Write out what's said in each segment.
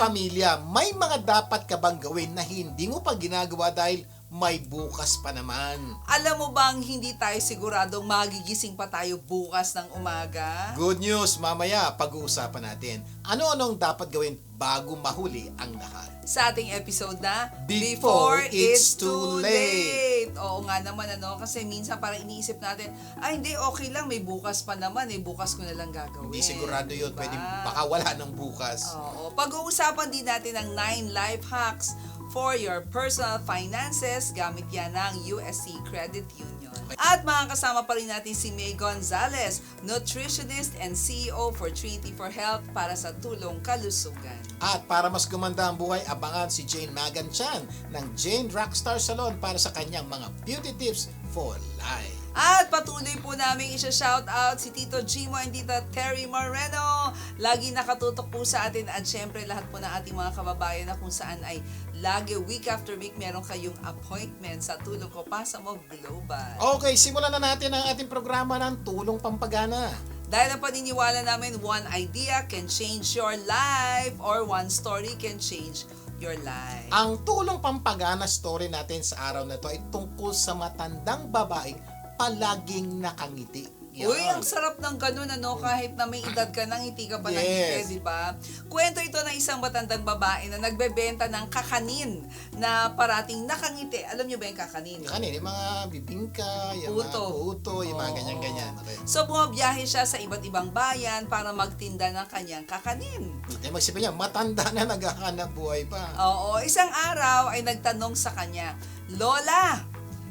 pamilya, may mga dapat ka bang gawin na hindi mo pa ginagawa dahil may bukas pa naman? Alam mo bang hindi tayo siguradong magigising pa tayo bukas ng umaga? Good news, mamaya pag-uusapan natin. Ano-anong dapat gawin bago mahuli ang lahat? Sa ating episode na Before It's Too Late. Oo nga naman kasi minsan parang iniisip natin, ay hindi, okay lang, may bukas pa naman, bukas ko na lang gagawin. Hindi sigurado yun, Diba? pwede baka wala ng bukas. Oo, pag-uusapan din natin ang 9 life hacks for your personal finances. Gamit yan ng USC Credit Union. At makakasama pa rin natin si May Gonzalez, nutritionist and CEO for Trinity for Health para sa tulong kalusugan. At para mas gumanda ang buhay, abangan si Jane Maganchan ng Jane Rockstar Salon para sa kanyang mga beauty tips for life. At patuloy po namin isa-shoutout si Tito Gimo and Tita Terry Moreno. Lagi nakatutok po sa atin at syempre lahat po ng ating mga kababayan na kung saan ay lagi week after week meron kayong appointment sa Tulong Ko Pasa Mo Global. Okay, simulan na natin ang ating programa ng Tulong Pampagana. Dahil ang paniniwala namin, one idea can change your life or one story can change your life. Ang Tulong Pampagana story natin sa araw na ito ay tungkol sa matandang babaeng palaging nakangiti. Yan. Uy, ang sarap ng ganun, kahit na may edad ka nang ngiti ka pa ng ngiti, di ba? Kwento ito ng isang matandang babae na nagbebenta ng kakanin na parating nakangiti. Alam niyo ba yung kakanin? Kanin, yung mga bibingka, yung Puto. mga puto, yung mga ganyan-ganyan. Okay. So, bumabiyahe siya sa iba't ibang bayan para magtinda ng kanyang kakanin. Hindi magsipin niya, matanda na naghahanap buhay pa. Oo, isang araw ay nagtanong sa kanya, Lola,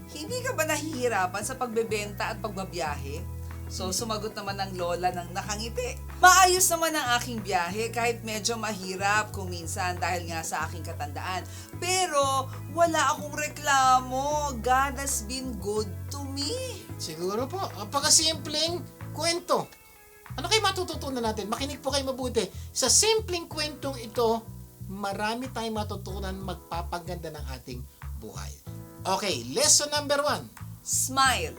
hindi ka ba nahihirapan sa pagbebenta at pagbabiyahe? So, sumagot naman ng lola ng nakangiti. Maayos naman ang aking biyahe kahit medyo mahirap kung minsan dahil nga sa aking katandaan. Pero, wala akong reklamo. God has been good to me. Siguro po, apakasimpleng kwento. Ano kayo matututunan natin? Makinig po kayo mabuti. Sa simpleng kwentong ito, marami tayong matutunan magpapaganda ng ating buhay. Okay, lesson number 1. Smile.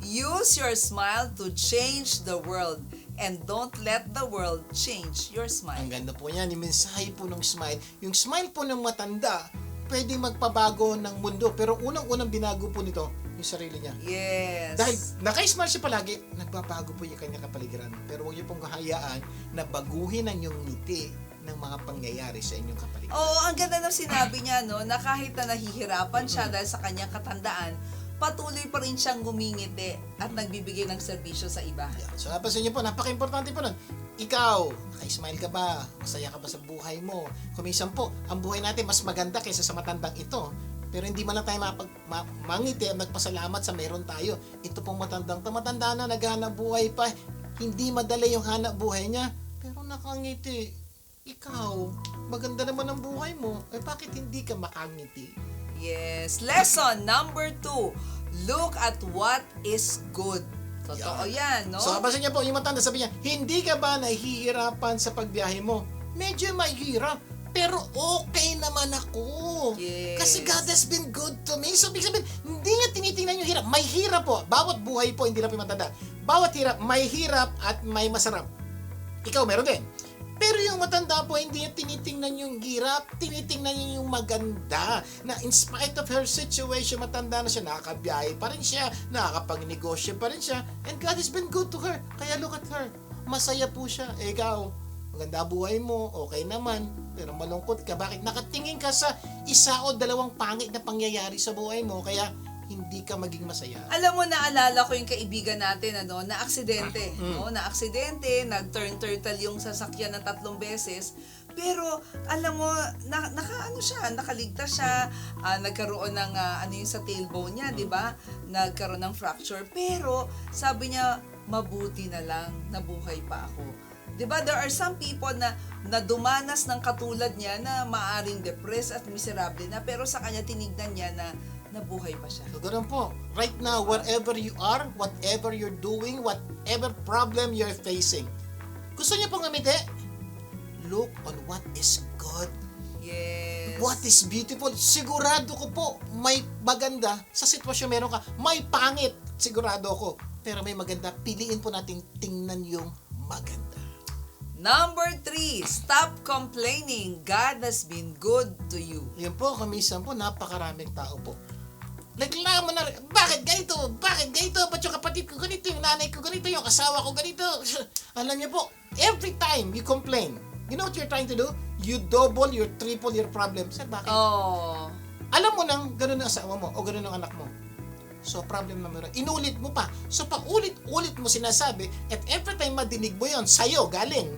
Use your smile to change the world and don't let the world change your smile. Ang ganda po niyan, yung mensahe po ng smile. Yung smile po ng matanda, pwede magpabago ng mundo. Pero unang-unang binago po nito, yung sarili niya. Yes. Dahil naka-smile siya palagi, nagbabago po yung kanyang kapaligiran. Pero huwag niyo pong kahayaan na baguhin ang inyong ngiti ng mga pangyayari sa inyong kapaligiran. Oo, ang ganda ng sinabi niya, na kahit na nahihirapan siya dahil sa kanyang katandaan, patuloy pa rin siyang ngumingiti at nagbibigay ng serbisyo sa iba. Yeah. So, napansin niyo po, napaka-importante po nun. Ikaw, naka-smile ka ba? Masaya ka ba sa buhay mo? Kuminsan po, ang buhay natin mas maganda kaysa sa matandang ito. Pero hindi man lang tayo mangiti at magpasalamat sa meron tayo. Ito pong matanda na, naghahanap buhay pa. Hindi madali yung hanap buhay niya, pero nakangiti. Ikaw, maganda naman ang buhay mo. Bakit hindi ka makangiti? Yes. Lesson number 2. Look at what is good. Totoo yan, no? So, kapasin niya po, yung matanda, sabi niya, hindi ka ba nahihirapan sa pagbiyahe mo? Medyo mahirap, pero okay naman ako. Yes. Kasi God has been good to me. So, ibig sabihin, hindi niya tinitingnan yung hirap. May hirap po. Bawat buhay po, hindi lang po yung matanda. Bawat hirap, may hirap at may masarap. Ikaw, meron din. Pero yung matanda po, hindi niya tinitingnan yung hirap, tinitingnan niya yung maganda. Na in spite of her situation, matanda na siya, nakakabiyahe pa rin siya, nakakapagnegosyo pa rin siya, and God has been good to her. Kaya look at her, masaya po siya. Ikaw, maganda buhay mo, okay naman, pero malungkot ka. Bakit? Nakatingin ka sa isa o dalawang pangit na pangyayari sa buhay mo, kaya hindi ka maging masaya. Alam mo, naalala ko yung kaibigan natin, na aksidente. Na aksidente, nag-turn turtle yung sasakyan ng 3 beses. Pero, alam mo, nakaligtas siya, nagkaroon ng, yung sa tailbone niya, di ba? Nagkaroon ng fracture. Pero, sabi niya, mabuti na lang, nabuhay pa ako. Diba, there are some people na dumanas ng katulad niya na maaring depressed at miserable na, pero sa kanya tinignan niya na nabuhay pa siya. So, ganun po. Right now, wherever you are, whatever you're doing, whatever problem you're facing, gusto niyo pong ngumiti? Look on what is good. Yes. What is beautiful. Sigurado ko po, may maganda sa sitwasyon meron ka. May pangit, sigurado ko. Pero may maganda, piliin po natin tingnan yung maganda. Number 3, stop complaining. God has been good to you. Yun po, kamisan po, napakaraming tao po. Reklamo na, bakit ganito? Bakit ganito? Ba't yung kapatid ko ganito? Yung nanay ko ganito? Yung asawa ko ganito? Alam niyo po, every time you complain, you know what you're trying to do? You double, you triple your problem. Sir, bakit? Oh. Alam mo nang ganun ang asawa mo o ganun ang anak mo. So, problem number 1. Inulit mo pa. So, pag ulit-ulit mo sinasabi, at every time madinig mo yon sa'yo, galing,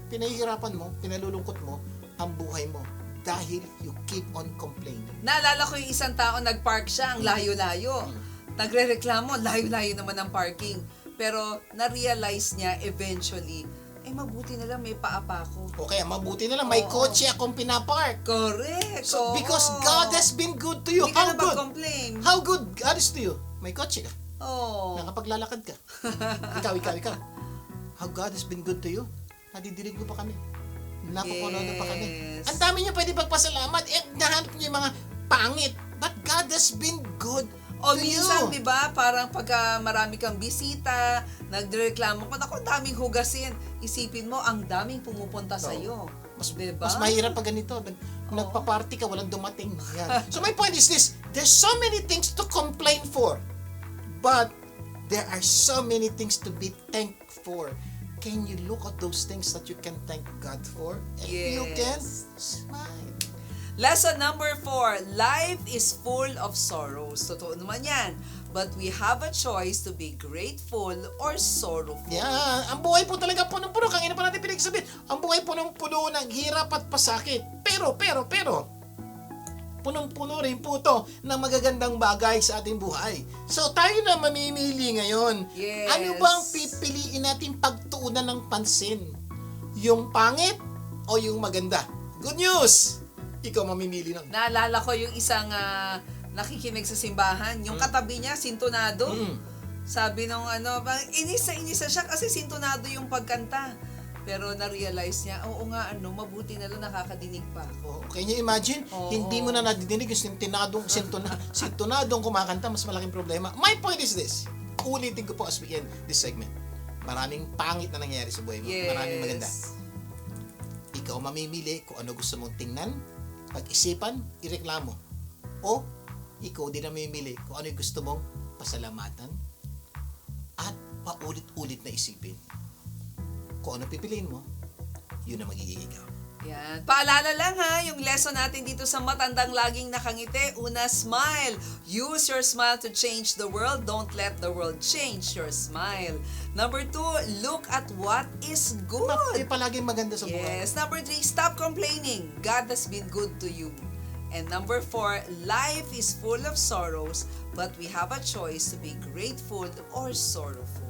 pinahihirapan mo, pinalulungkot mo, ang buhay mo. Dahil you keep on complaining. Naalala ko yung isang tao, nag-park siya, ang layo-layo. Nagre-reklamo, layo-layo naman ang parking. Pero, na-realize niya eventually, mabuti na lang may paapa ko. O kaya, mabuti na lang, may kotse akong pinapark. Correct. So, because God has been good to you. Hindi ka How na good? mag-complain. How good God is to you? May kotse ka. Oh. Nakapaglalakad ka. Ikaw. How God has been good to you? Nadidinig mo pa kami. Napakulodo pa kami. Yes. Ang dami niyo pwede pagpasalamat. Nahanap niyo yung mga pangit. But God has been good O to you. minsan, di ba, parang pagka marami kang bisita, nagreklamo ka, ako, daming hugasin. Isipin mo, ang daming pumupunta sa'yo. Diba? Mas mahirap pag ganito. Nagpa-party ka, walang dumating. Yan. So my point is this, there's so many things to complain for, but there are so many things to be thankful for. Can you look at those things that you can thank God for? And you can smile. Lesson number 4, life is full of sorrows. Totoo naman yan. But we have a choice to be grateful or sorrowful. Yeah, ang buhay po talaga punong-puno. Kangina pa natin pinagsabihin. Ang buhay punong-puno ng hirap at pasakit. Pero, punong-puno rin po ito ng magagandang bagay sa ating buhay. So, tayo na mamimili ngayon. Yes. Ano bang pipiliin natin pagtuunan ng pansin? Yung pangit o yung maganda? Good news! Ikaw mamimili ng... Naalala ko yung isang nakikinig sa simbahan. Yung katabi niya, sintonado. Sabi nung inis na siya kasi sintonado yung pagkanta. Pero na-realize niya, oo nga, mabuti na lang nakakadinig pa ako. Can you imagine? Oo. Hindi mo na nadidinig yung sintonadong kumakanta, mas malaking problema. My point is this. Ulitin ko po as we end this segment. Maraming pangit na nangyayari sa buhay mo. Yes. Maraming maganda. Ikaw mamimili kung ano gusto mong tingnan, pag-isipan, ireklamo. O, ikaw din na mamimili kung ano yung gusto mong pasalamatan at paulit-ulit na isipin. Kung ano pipiliin mo, yun ang magiging ikaw. Yan. Paalala lang yung lesson natin dito sa Matandang Laging Nakangiti. Una, smile. Use your smile to change the world. Don't let the world change your smile. Number 2, look at what is good. May palaging maganda sa buhay. Yes. Number 3, stop complaining. God has been good to you. And number 4, life is full of sorrows, but we have a choice to be grateful or sorrowful.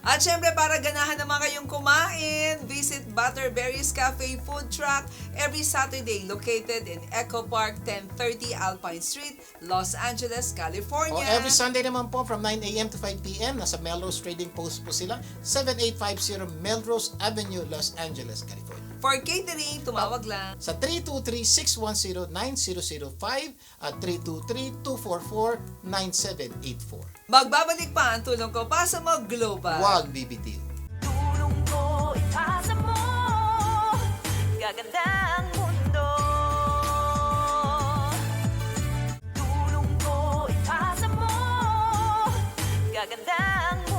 At syempre, para ganahan naman kayong kumain, visit Butterberries Cafe Food Truck every Saturday located in Echo Park, 1030 Alpine Street, Los Angeles, California. O every Sunday naman po from 9 a.m. to 5 p.m. Nasa Melrose Trading Post po sila, 7850 Melrose Avenue, Los Angeles, California. For catering, tumawag lang Sa 323-610-9005 at 323-244-9784. Magbabalik pa ang tulong ko pa sa mga global. Huwag bibitiw. Tulong ko, ipasa mo, gaganda ang mundo. Tulong ko, ipasa mo, gaganda ang mundo.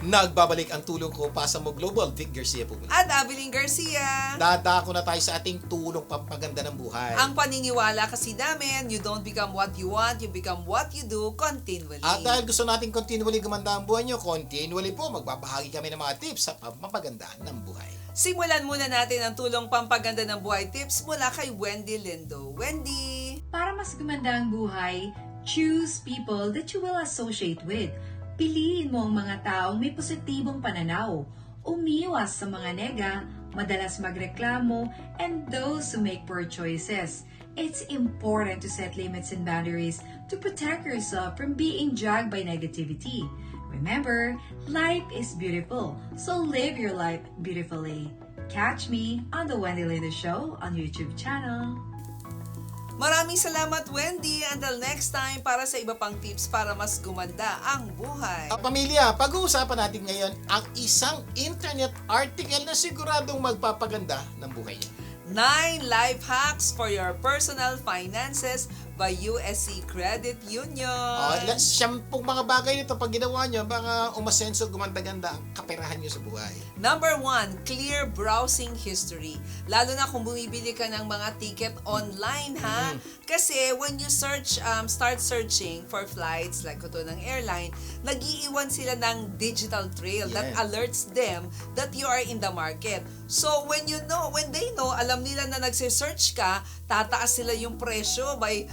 Nagbabalik ang tulong ko pa sa Mo Global. Vic Garcia po muli. At Abilene Garcia. Dadako na tayo sa ating tulong pampaganda ng buhay. Ang paniniwala kasi namin, you don't become what you want, you become what you do continually. At dahil gusto natin continually gumanda ang buhay nyo, continually po magbabahagi kami ng mga tips sa pampaganda ng buhay. Simulan muna natin ang tulong pampaganda ng buhay tips mula kay Wendy Lindo. Wendy! Para mas gumanda ang buhay, choose people that you will associate with. Piliin mo ang mga taong may positibong pananaw. Umiwas sa mga nega, madalas magreklamo, and those who make poor choices. It's important to set limits and boundaries to protect yourself from being dragged by negativity. Remember, life is beautiful, so live your life beautifully. Catch me on The Wendy Lindo Show on YouTube channel. Maraming salamat, Wendy. Until next time, para sa iba pang tips para mas gumanda ang buhay. Pamilya, pag-uusapan natin ngayon ang isang internet article na siguradong magpapaganda ng buhay niyo. 9 life hacks for your personal finances by USC Credit Union. Siyempong mga bagay nito pag ginawa nyo, baka umasenso, gumanda-ganda ang kaperahan nyo sa buhay. Number 1, clear browsing history. Lalo na kung bumibili ka ng mga ticket online, ha? Kasi when you start searching for flights, like ito ng airline, nag-iiwan sila ng digital trail that alerts them that you are in the market. So when they know, alam nila na nagse-search ka, tataas sila yung presyo by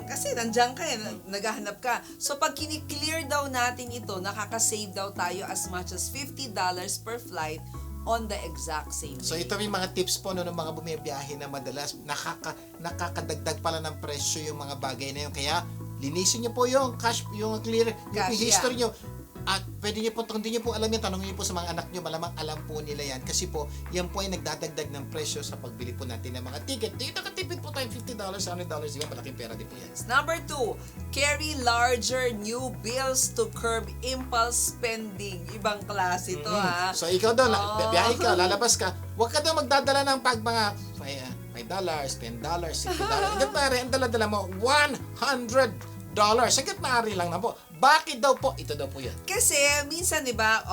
kasi nandiyan ka naghahanap ka. So pag kini-clear daw natin ito, nakaka-save daw tayo as much as $50 per flight on the exact same day. So ito yung mga tips po ng mga bumibiyahe na madalas nakakadagdag pala ng presyo yung mga bagay na yun. Kaya linisin niyo po yung yung clear yung history niyo. At pwede niyo po, kung hindi niyo po alam yan, tanongin niyo po sa mga anak niyo, malamang alam po nila yan. Kasi po, yan po ay nagdadagdag ng presyo sa pagbili po natin ng mga ticket. Dito nakatipid po tayo $50, $100, di ba? Malaking pera din po yan. Number 2, carry larger new bills to curb impulse spending. Ibang klase ito, ha? So ikaw daw, biyahe ka, lalabas ka, huwag ka daw magdadala ng mga $5, $10, $60. Hanggat maaari, ang dala-dala mo, $100. Hanggat maaari lang na po. Bakit daw po? Ito daw po yan. Kasi minsan, 'di ba,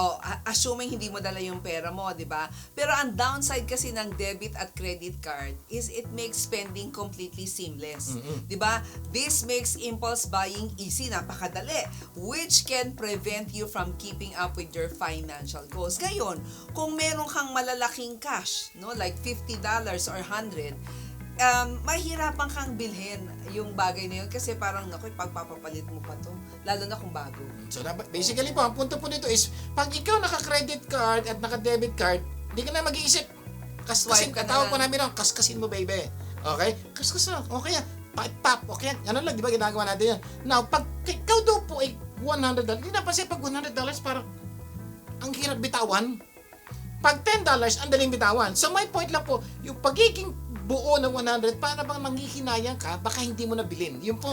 assuming hindi mo dala yung pera mo, 'di ba? Pero ang downside kasi ng debit at credit card is it makes spending completely seamless. 'Di ba? This makes impulse buying easy, napakadali, which can prevent you from keeping up with your financial goals. Ngayon, kung meron kang malalaking cash, no, like $50 or $100, mahirapan kang bilhin yung bagay na yun kasi parang pagpapapalit mo pa to, lalo na kung bago. So basically po, ang punto po nito is pag ikaw naka-credit card at naka-debit card, hindi ka na mag-iisip. Swipe ka na tawag po lang. namin kaskasin mo, baby. Okay? Kaskas na. Okay yan. Pop. Okay yan. Ano lang, di ba ginagawa natin yan? Now, pag ikaw daw po ay $100, hindi napansin pag $100 parang ang hirap bitawan. Pag $10, ang daling bitawan. So my point lang po, yung pagiging buo ng 100, para bang manghihinayang ka, baka hindi mo na bilhin. Yung po,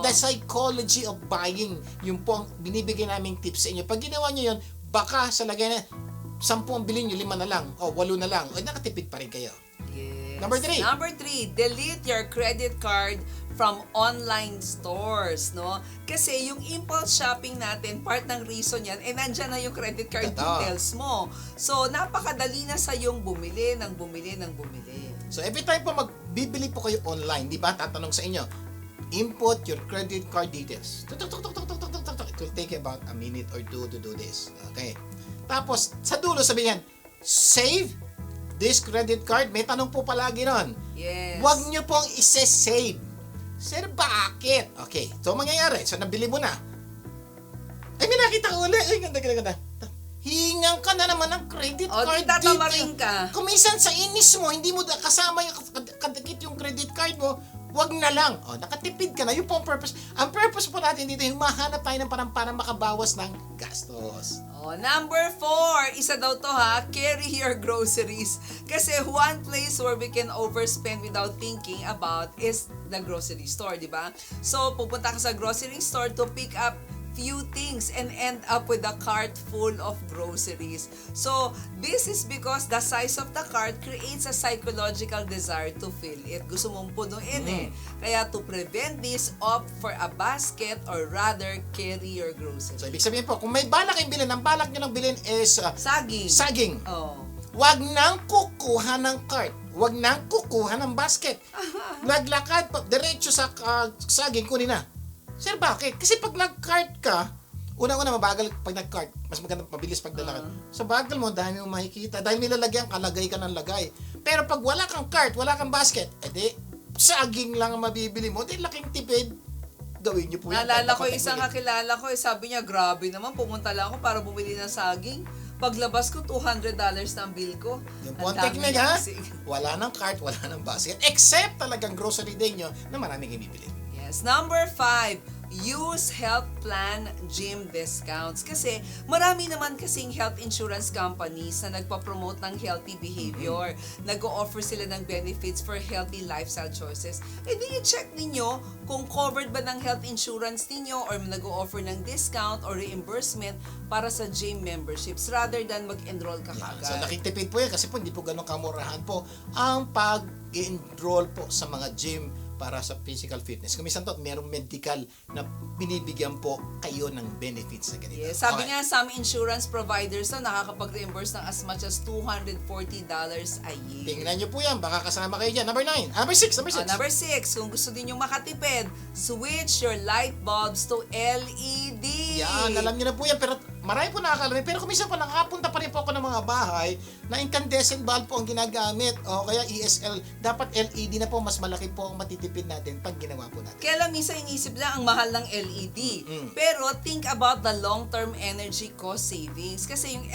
the psychology of buying, yung po ang binibigay naming tips sa inyo. Pag ginawa nyo yun, baka sa lagay na 10 ang bilhin nyo, 5 na lang, o 8 na lang, o nakatipid pa rin kayo. Yes. Number 3, delete your credit card from online stores, no? Kasi yung impulse shopping natin, part ng reason yan, nandyan na yung credit card details mo. So, napakadali na sa yung bumili. So every time po magbibili po kayo online, di ba? Tatanong sa inyo, input your credit card details. It will take about a minute or 2 to do this. Okay. Tapos, sa dulo sabihin, save this credit card. May tanong po palagi nun. Yes. Huwag nyo pong ise-save. Sir, bakit? Okay. So, mangyayari. So, nabili mo na. Ay, may nakita ko ulit. Ay, ganda. Hingang ka na naman ng credit card. Di tatamarin ka. Kung minsan sa inis mo, hindi mo kasama yung kadikit yung credit card mo, wag na lang. Nakatipid ka na. Yun po ang purpose. Ang purpose po natin dito, yung mahanap tayo ng para makabawas ng gastos. Number 4, isa daw to ha, carry your groceries. Kasi one place where we can overspend without thinking about is the grocery store, di ba? So, pupunta ka sa grocery store to pick up few things and end up with a cart full of groceries. So, this is because the size of the cart creates a psychological desire to fill it. Gusto mong punuin Kaya to prevent this, opt for a basket or rather carry your groceries. So, ibig sabihin po, kung may balak kayong bilhin, ang balak nyo ng bilhin is saging. Wag nang kukuha ng cart. Wag nang kukuha ng basket. Naglakad pa, diretso sa saging, kunin na. Sir, bakit? Kasi pag nag-cart ka, unang-una mabagal pag nag-cart. Mas maganda, mabilis pagdalakad. Sa bagal mo, dahil mo makikita. Dahil nilalagyan ka, lagay ka ng lagay. Pero pag wala kang cart, wala kang basket, edi, saging lang ang mabibili mo. Di laking tipid. Gawin niyo po yan. Naalala ko isang kakilala ko, sabi niya, grabe naman, pumunta lang ako para bumili ng saging. Paglabas ko, $200 na ang bill ko. Yung po ang technique, ha? Wala ng cart, wala ng basket. Except talagang grocery day nyo na maraming ibibili. Yes. Number 5, use health plan gym discounts. Kasi marami naman kasing health insurance companies na nagpa-promote ng healthy behavior. Nag-o-offer sila ng benefits for healthy lifestyle choices. E di i-check ninyo kung covered ba ng health insurance ninyo or nag-o-offer ng discount or reimbursement para sa gym memberships rather than mag-enroll ka Yan. kaagad. So nakitipid po yan kasi po hindi po ganun kamurahan po ang pag-enroll po sa mga gym para sa physical fitness. Kumisan to, merong medical na binibigyan po kayo ng benefits na ganito. Yes, sabi Okay. nga some insurance providers na nakakapag-reimburse ng as much as $240 a year. Tingnan nyo po yan, baka kasama kayo dyan. Number 9. Number 6. Number 6. Number 6, kung gusto din yung makatipid, switch your light bulbs to LED. Yan, alam nyo na po yan. Pero marami po nakakalamin. Pero kumisan po, nakakapunta pa rin po ako ng mga bahay na incandescent bulb po ang ginagamit. O kaya ESL. Dapat LED na po, mas malaki po ang matitipid natin pag ginawa po natin. Kaya lang minsan inisip na ang mahal ng LED. Pero think about the long-term energy cost savings. Kasi yung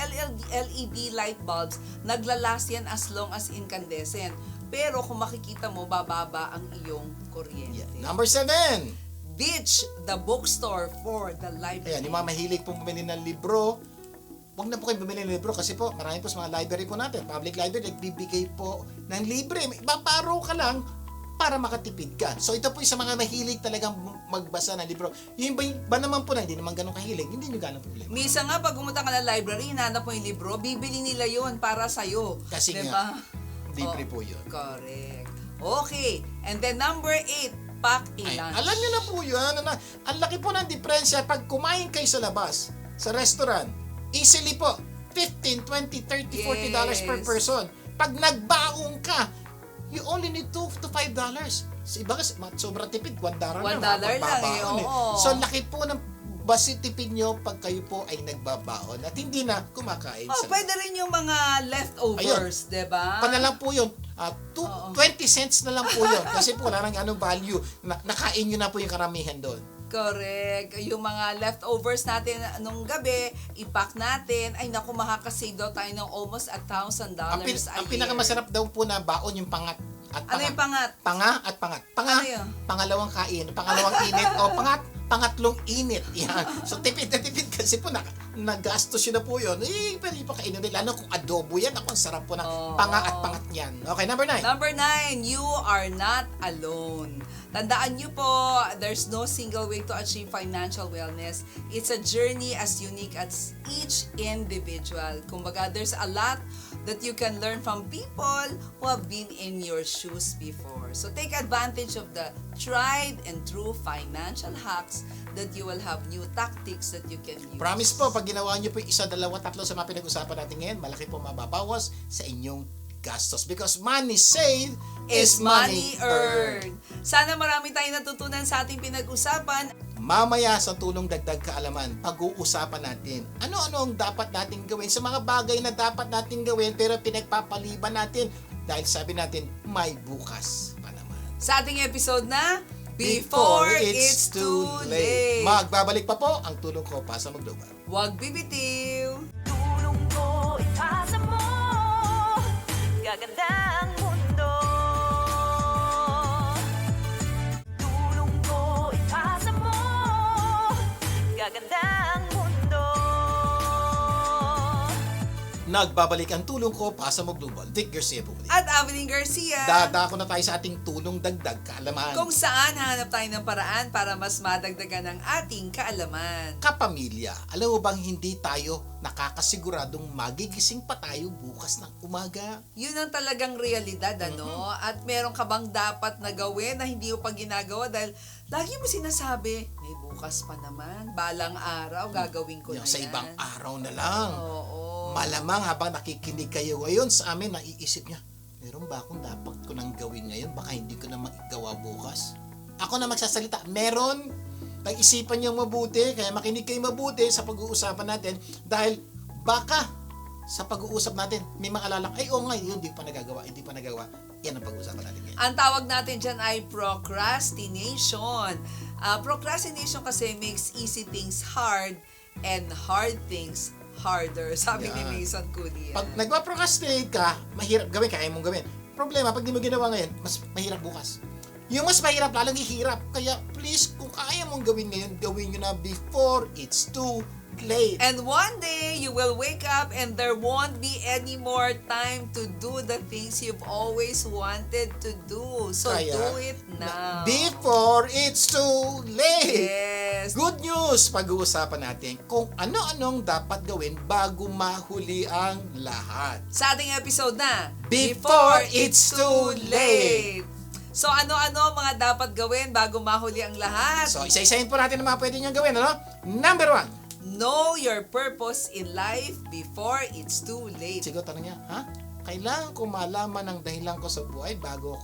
LED light bulbs, naglalast yan as long as incandescent. Pero kung makikita mo, bababa ang iyong kuryente. Yan. Number 7. Ditch the bookstore for the library. Ayan, yung mga mahilig pong bumili ng libro, huwag na po kayong bumili ng libro kasi po, marami po sa mga library po natin. Public library, nagbibigay po ng libre. Babaro ka lang para makatipid ka. So ito po yung sa mga mahilig talagang magbasa ng libro. Yung iba naman po na hindi naman ganun kahilig, hindi nyo ganun problema. Minsan nga, pag pumunta ka ng library, hinahanap mo yung libro, bibili nila yon para sa'yo. Kasi diba? nga, libre po yun. Correct. Okay. And then number 8, pack a Ay, lunch. alam nyo na po yun. Ang laki po ng diferensya pag kumain kayo sa labas, sa restaurant. Easily po, $15, $20, $30, $40 per Yes. person. Pag nagbaong ka, you only need $2 to $5. Sa iba kasi, sobrang tipid, $1 lang. $1 lang magbabaon oo. So, laki po ng basi tipid nyo pag kayo po ay nagbabaon at hindi na kumakain. Oh, pwede rin yung mga leftovers, diba? Pa na lang po yun. Oo. 20 cents na lang po yun. Kasi po, wala nang anong value. Nakain nyo na po yung karamihan doon. Correct. Yung mga leftovers natin nung gabi, ipack natin. Ay naku, makakasave daw tayo ng almost $1,000 a Ang year. pinakamasarap daw po na baon yung pangat at Ano yung pangat? Panga at pangat. Panga, Ano yun? pangalawang kain, pangalawang init, o pangatlong init. Yan. So tipid na tipid kasi po nagastos yun na po yun. Pwede pa kainin rin. Lalo kung adobo yan, ako ang sarap po ng Oo. panga at pangat yan. Okay, number 9. Number 9, you are not alone. Tandaan niyo po, there's no single way to achieve financial wellness. It's a journey as unique as each individual. Kumbaga, there's a lot that you can learn from people who have been in your shoes before. So take advantage of the tried and true financial hacks that you will have new tactics that you can use. Promise po, pag ginawa nyo po yung isa, dalawa, tatlo sa mga pinag-usapan natin ngayon, malaki po mababawas sa inyong gastos. Because money saved is money earned. Sana marami tayong natutunan sa ating pinag-usapan. Mamaya sa tulong dagdag kaalaman, pag-uusapan natin ano-ano ang dapat natin gawin sa mga bagay na dapat natin gawin pero pinagpapaliban natin dahil sabi natin may bukas pa naman. Sa ating episode na Before It's Too Late. Magbabalik pa po ang tulong ko pa sa Magloba. Huwag bibitiw. Tulong ko ipasa mo. Gaganda ang mundo. Tulong ko ipasa mo. Gaganda ang mundo. Nagbabalik ang tulong ko pa sa Magloba. Vic Garcia po. At Evelyn Garcia. Dadako na tayo sa ating tulong dagdag kaalaman. Kung saan hanap tayo ng paraan para mas madagdagan ang ating kaalaman. Kapamilya, alam mo bang hindi tayo nakakasiguradong magigising pa tayo bukas ng umaga? Yun ang talagang realidad, ano? At meron ka bang dapat na gawin na hindi mo pa ginagawa dahil lagi mo sinasabi, may bukas pa naman, balang araw, gagawin ko na Yung sa yan. ibang araw na lang. Oo. Malamang habang nakikinig kayo ngayon sa amin, naiisip niya, meron ba akong dapat ko nang gawin ngayon? Baka hindi ko na magawa bukas. Ako na magsasalita, meron. Pag-isipan niyo mabuti, kaya makinig kayo mabuti sa pag-uusapan natin dahil baka sa pag-uusap natin, may mga alalang, ay oo nga, yun, hindi pa nagagawa. Yan ang pag-uusapan natin ngayon. Ang tawag natin dyan ay procrastination. Procrastination kasi makes easy things hard and hard things harder. Sabi ni Yan. Mason Cooley. Pag nagpa-procrastinate ka, mahirap gawin, kaya mong gawin. Problema, pag di mo ginawa ngayon, mas mahirap bukas. Yung mas mahirap, lalong hihirap. Kaya please, kung kaya mong gawin ngayon, gawin nyo na before it's too late. And one day, you will wake up and there won't be any more time to do the things you've always wanted to do. So Kaya, do it now. Before it's too late. Yes. Good news! Pag-uusapan natin kung ano-anong dapat gawin bago mahuli ang lahat. Sa ating episode na, Before It's Too Late. So ano-ano mga dapat gawin bago mahuli ang lahat? So, isa-isahin po natin ang mga pwede nyo gawin, ano? Number 1. Know your purpose in life before it's too late. Siguro tanong niya, ha? Kailangan ko malaman ang dahilan ko sa buhay bago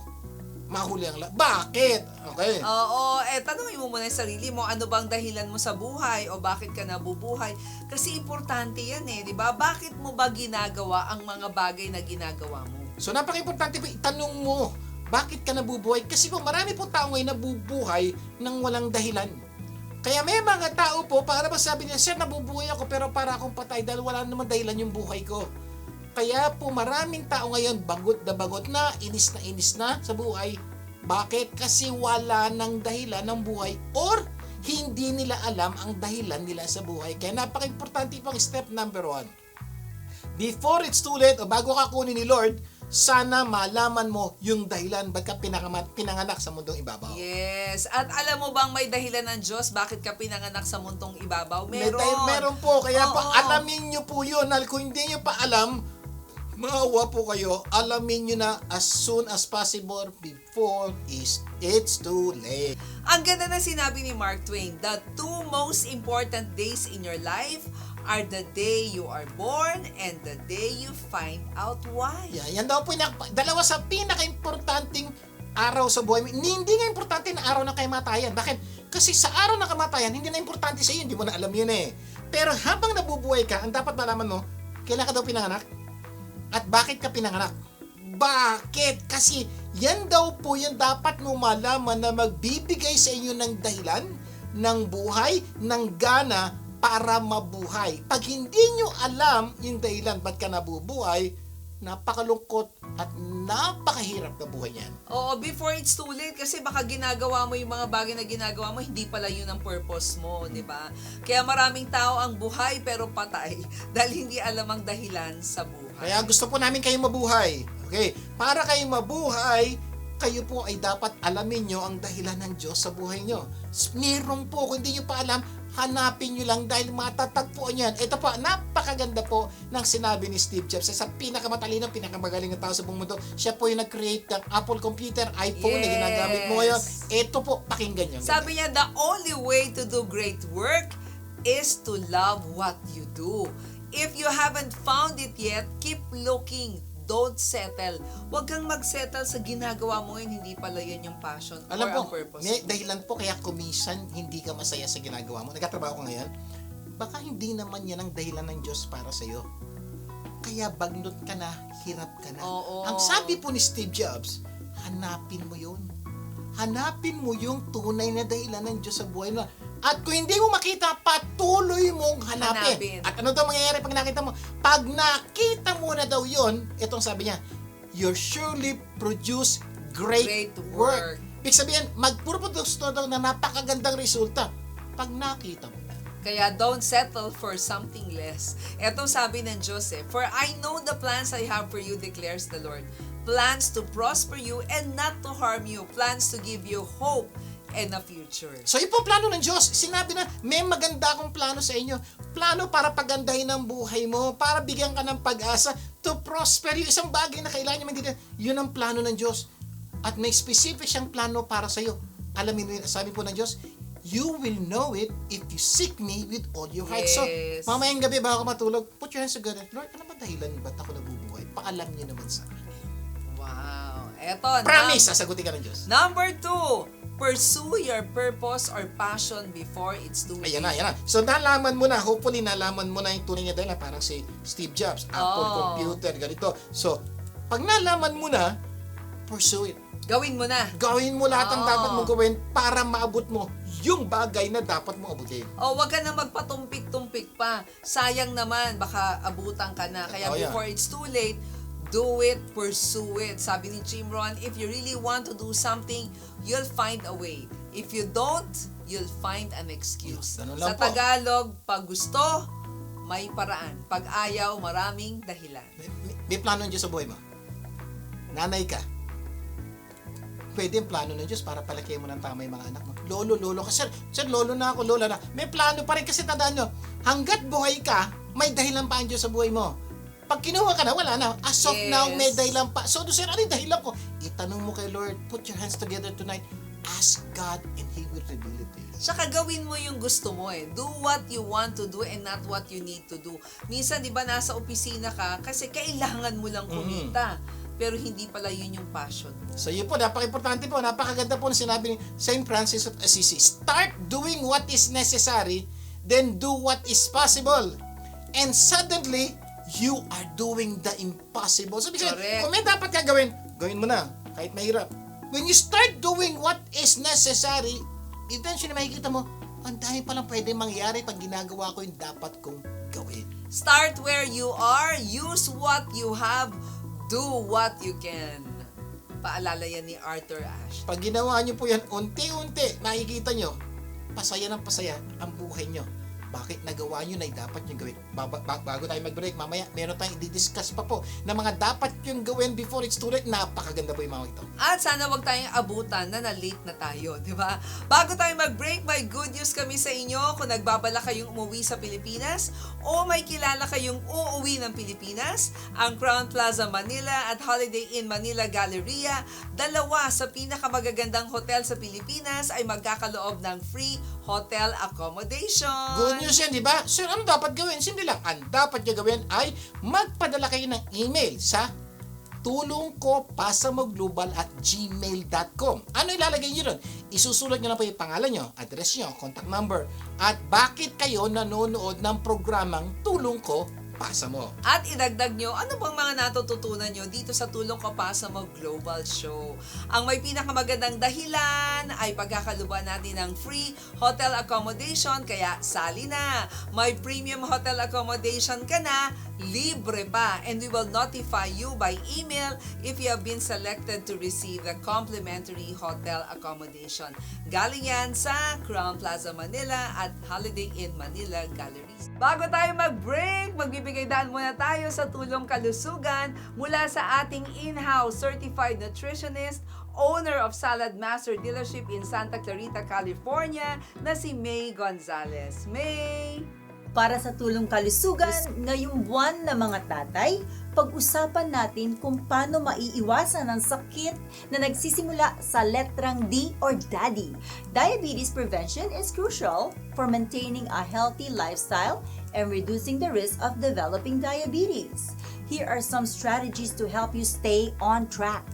mahuli ang lahat. Bakit? Okay. Oo, tanongin mo muna yung sarili mo, ano bang dahilan mo sa buhay o bakit ka nabubuhay? Kasi importante yan di ba? Bakit mo ba ginagawa ang mga bagay na ginagawa mo? So, napaka-importante po, itanong mo, bakit ka nabubuhay? Kasi po, marami po tao ngayon nabubuhay nang walang dahilan. Kaya may mga tao po, para ba sabi niya, sir, nabubuhay ako pero para akong patay dahil wala naman dahilan yung buhay ko. Kaya po, maraming tao ngayon, bagot na, inis na sa buhay. Bakit? Kasi wala nang dahilan ng buhay or hindi nila alam ang dahilan nila sa buhay. Kaya napaka-importante pang step number 1. Before it's too late o bago ka kunin ni Lord, sana malaman mo yung dahilan ba't ka pinanganak sa mundong ibabaw. Yes. At alam mo bang may dahilan ng Diyos bakit ka pinanganak sa mundong ibabaw? Meron. Meron po. Kaya po, Oo. alamin nyo po yun. Kung hindi nyo pa alam, maawa po kayo, alamin nyo na as soon as possible before it's too late. Ang ganda na sinabi ni Mark Twain, the two most important days in your life are the day you are born and the day you find out why. Yan daw po yung dalawa sa pinaka-importanting araw sa buhay. Hindi nga importante na araw ng kamatayan. Bakit? Kasi sa araw ng kamatayan, hindi na importante sa iyo. Hindi mo na alam yun Pero habang nabubuhay ka, ang dapat malaman mo, kailan ka daw pinanganak? At bakit ka pinanganak? Bakit? Kasi yan daw po yung dapat mo malaman na magbibigay sa inyo ng dahilan, ng buhay, ng gana, para mabuhay. Pag hindi nyo alam yung dahilan ba't ka nabubuhay, napakalungkot at napakahirap na buhay yan. Oo, before it's too late kasi baka ginagawa mo yung mga bagay na ginagawa mo, hindi pala yun ang purpose mo, di ba? Kaya maraming tao ang buhay pero patay dahil hindi alam ang dahilan sa buhay. Kaya gusto po namin kayo mabuhay. Okay? Para kayo mabuhay, kayo po ay dapat alamin nyo ang dahilan ng Diyos sa buhay nyo. Meron po, kung hindi nyo pa alam, hanapin nyo lang dahil matatagpuan yan. Ito po, napakaganda po ng sinabi ni Steve Jobs. Sa pinakamatalino, pinakamagaling na tao sa buong mundo. Siya po yung nag-create ng Apple computer, iPhone na ginagamit mo ngayon. Ito po, pakinggan nyo. Sabi niya, the only way to do great work is to love what you do. If you haven't found it yet, keep looking. Don't settle. Huwag kang mag-settle sa ginagawa mo yun, hindi pala yun yung passion Alam or po, ang purpose. may dahilan po kaya kumisan hindi ka masaya sa ginagawa mo. Nagkatrabaho ko ngayon, baka hindi naman yan ang dahilan ng Diyos para sa'yo. Kaya bagnot ka na, hirap ka na. Oo. Ang sabi po ni Steve Jobs, hanapin mo yun. Hanapin mo yung tunay na dahilan ng Diyos sa buhay mo. At kung hindi mo makita, patuloy mong hanapin. At ano daw mangyayari pag nakita mo? Pag nakita mo na daw yun, itong sabi niya, you'll surely produce great work. Ibig sabihin, magpuproduce na daw na napakagandang resulta pag nakita mo. Kaya don't settle for something less. Etong sabi ng Diyos for I know the plans I have for you, declares the Lord. Plans to prosper you and not to harm you. Plans to give you hope and a future. So yun po plano ng Diyos. Sinabi na, may maganda akong plano sa inyo. Plano para pagandahin ang buhay mo, para bigyan ka ng pag-asa, to prosper you. Isang bagay na kailangan nyo maintindihan, yun ang plano ng Diyos. At may specific siyang plano para sa iyo. Alamin mo, sabi po ng Diyos, you will know it if you seek me with all your heart. So, Yes. mamayang gabi bago ka matulog, put your hands together. Lord, ano ba dahilan ba't ako nabubuhay? Paalam niyo naman sa akin. Wow. Eto, Promise, sasagutin ka ng Diyos. Number 2, pursue your purpose or passion before it's too late. Ayan na. So, nalaman mo na, hopefully, nalaman mo na yung tunay niya dahil parang si Steve Jobs, Apple computer, ganito. So, pag nalaman mo na, pursue it. Gawin mo na. Gawin mo lahat ng Oo. dapat mong gawin para maabot mo yung bagay na dapat mong abutin. O, wag ka na magpatumpik-tumpik pa. Sayang naman, baka abutan ka na. Kaya Oh, yeah. before it's too late, do it, pursue it. Sabi ni Jim Rohn, if you really want to do something, you'll find a way. If you don't, you'll find an excuse. Ganun Sa lang po. Tagalog, pag gusto, may paraan. Pag ayaw, maraming dahilan. May plano ng Diyos sa buhay mo. Nanay ka. Pwede yung plano ng Diyos para palakihin mo ng tama yung mga anak mo. Lolo ka. Sir, lolo na ako, lola na. May plano pa rin kasi tandaan nyo, hanggat buhay ka, may dahilan pa ang Diyos sa buhay mo. Pag kinuha ka na, wala na. As of now, may dahilan pa. So, sir, ano yung dahilan ko? Itanong mo kay Lord, put your hands together tonight, ask God, and He will reveal it to you. Saka gawin mo yung gusto mo eh. Do what you want to do and not what you need to do. Minsan, di ba, nasa opisina ka kasi kailangan mo lang kumita. Pero hindi pala yun yung passion mo. So yun po, napaka-importante po, napakaganda po na sinabi ni St. Francis of Assisi. Start doing what is necessary, then do what is possible. And suddenly, you are doing the impossible. So, Correct. kung may dapat ka gawin, gawin mo na, kahit mahirap. When you start doing what is necessary, eventually makikita mo, ang dami palang pwede mangyari pag ginagawa ko yung dapat kong gawin. Start where you are, use what you have, do what you can. Paalala yan ni Arthur Ashe. Pag ginawa nyo po yan, unti-unti, makikita nyo, pasaya ng pasaya ang buhay nyo. Bakit nagawa nyo na dapat nyo gawin? Bago tayo mag-break, mamaya, meron tayong i-discuss pa po na mga dapat yung gawin before it's too late. Napakaganda po yung mga ito. At sana wag tayong abutan na na-late na tayo, di ba? Bago tayo mag-break, may good news kami sa inyo kung nagbabala kayong umuwi sa Pilipinas o may kilala kayong uuwi ng Pilipinas. Ang Crown Plaza Manila at Holiday Inn Manila Galleria, dalawa sa pinakamagagandang hotel sa Pilipinas ay magkakaloob ng free hotel accommodation. Good news yan, di ba? Sir, ano dapat gawin? Simple lang. Ang dapat nyo gawin ay magpadala kayo ng email sa tulongkopasamoglobal@gmail.com. Ano ilalagay nyo doon? Isusulat nyo lang po yung pangalan nyo, address nyo, contact number, at bakit kayo nanonood ng programang Tulong Ko Pasa Mo. At idagdag nyo, ano bang mga natututunan nyo dito sa Tulong Ko Pasa Mo Global Show? Ang may pinakamagandang dahilan ay pagkakaluban natin ng free hotel accommodation, kaya sali na. May premium hotel accommodation ka na, libre pa. And we will notify you by email if you have been selected to receive the complimentary hotel accommodation. Galing yan sa Crown Plaza Manila at Holiday Inn Manila Galleries. Bago tayo mag-break, magbibigay daan muna tayo sa tulong kalusugan mula sa ating in-house certified nutritionist, owner of Salad Master Dealership in Santa Clarita, California, na si May Gonzalez. May! Para sa tulong kalusugan, ngayong buwan na mga tatay, pag-usapan natin kung paano maiiwasan ang sakit na nagsisimula sa letrang D or Daddy. Diabetes prevention is crucial for maintaining a healthy lifestyle and reducing the risk of developing diabetes. Here are some strategies to help you stay on track.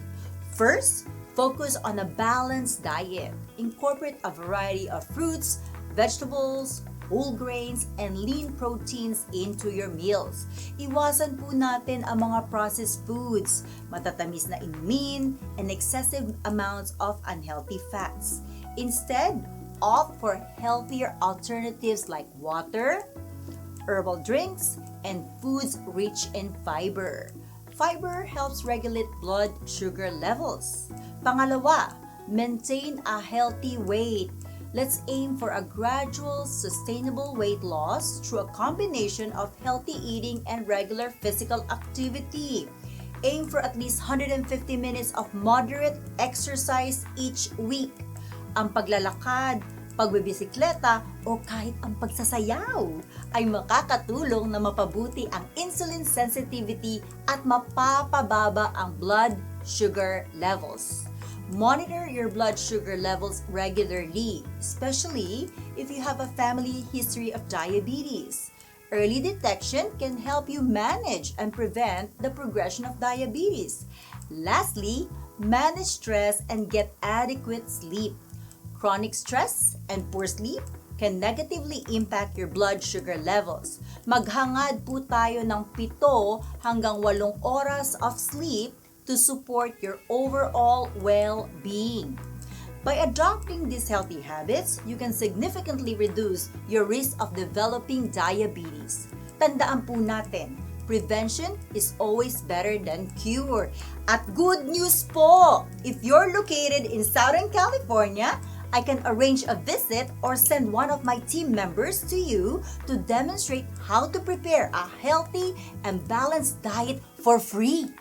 First, focus on a balanced diet. Incorporate a variety of fruits, vegetables, whole grains, and lean proteins into your meals. Iwasan po natin ang mga processed foods, matatamis na inumin, and excessive amounts of unhealthy fats. Instead, opt for healthier alternatives like water, herbal drinks, and foods rich in fiber. Fiber helps regulate blood sugar levels. Pangalawa, maintain a healthy weight. Let's aim for a gradual, sustainable weight loss through a combination of healthy eating and regular physical activity. Aim for at least 150 minutes of moderate exercise each week. Ang paglalakad, pagbibisikleta, o kahit ang pagsasayaw ay makakatulong na mapabuti ang insulin sensitivity at mapapababa ang blood sugar levels. Monitor your blood sugar levels regularly, especially if you have a family history of diabetes. Early detection can help you manage and prevent the progression of diabetes. Lastly, manage stress and get adequate sleep. Chronic stress and poor sleep can negatively impact your blood sugar levels. Maghangad po tayo ng 7 hanggang 8 oras of sleep to support your overall well-being. By adopting these healthy habits, you can significantly reduce your risk of developing diabetes. Tandaan po natin, Prevention is always better than cure. At good news po! If you're located in Southern California, I can arrange a visit or send one of my team members to you to demonstrate how to prepare a healthy and balanced diet for free.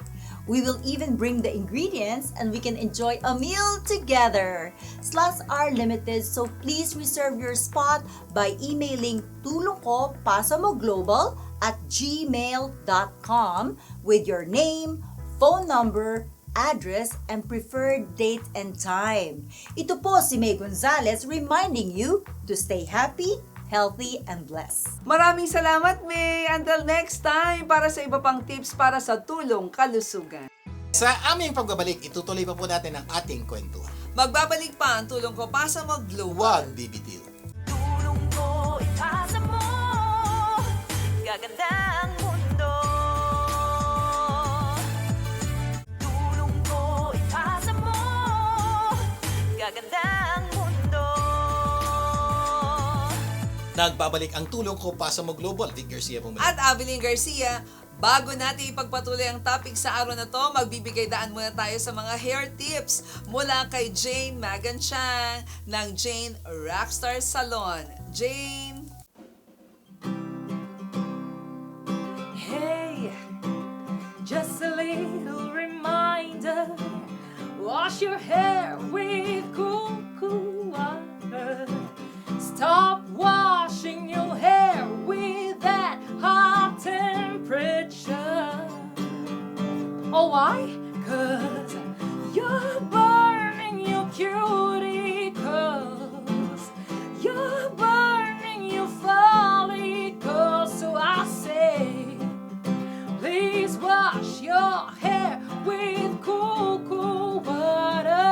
We will even bring the ingredients and we can enjoy a meal together. Slots are limited, so please reserve your spot by emailing tulongkopasamoglobal@gmail.com with your name, phone number, address, and preferred date and time. Ito po si May Gonzalez reminding you to stay happy, healthy, and blessed. Maraming salamat, May. Until next time, para sa iba pang tips para sa tulong kalusugan. Sa aming pagbabalik, itutuloy pa po natin ang ating kwentuhan. Magbabalik pa ang tulong ko pasa mo global. Huwag bibitiw. Tulong ko, ipasa mo. Gaganda ang mundo. Tulong ko, ipasa mo. Gaganda ang mundo. Nagbabalik ang tulong ko Pasa Mo Global. Vic Garcia po muli. At Abilene Garcia, bago natin ipagpatuloy ang topic sa araw na to, magbibigay daan muna tayo sa mga hair tips mula kay Jane Magan Chang ng Jane Rockstar Salon. Jane! Hey, just a little reminder. Wash your hair with cool, cool water. Stop washing your hair with that hot temperature. Oh, why? 'Cause you're burning your cuticles. You're burning your follicles. So I say, please wash your hair with cool, cool water.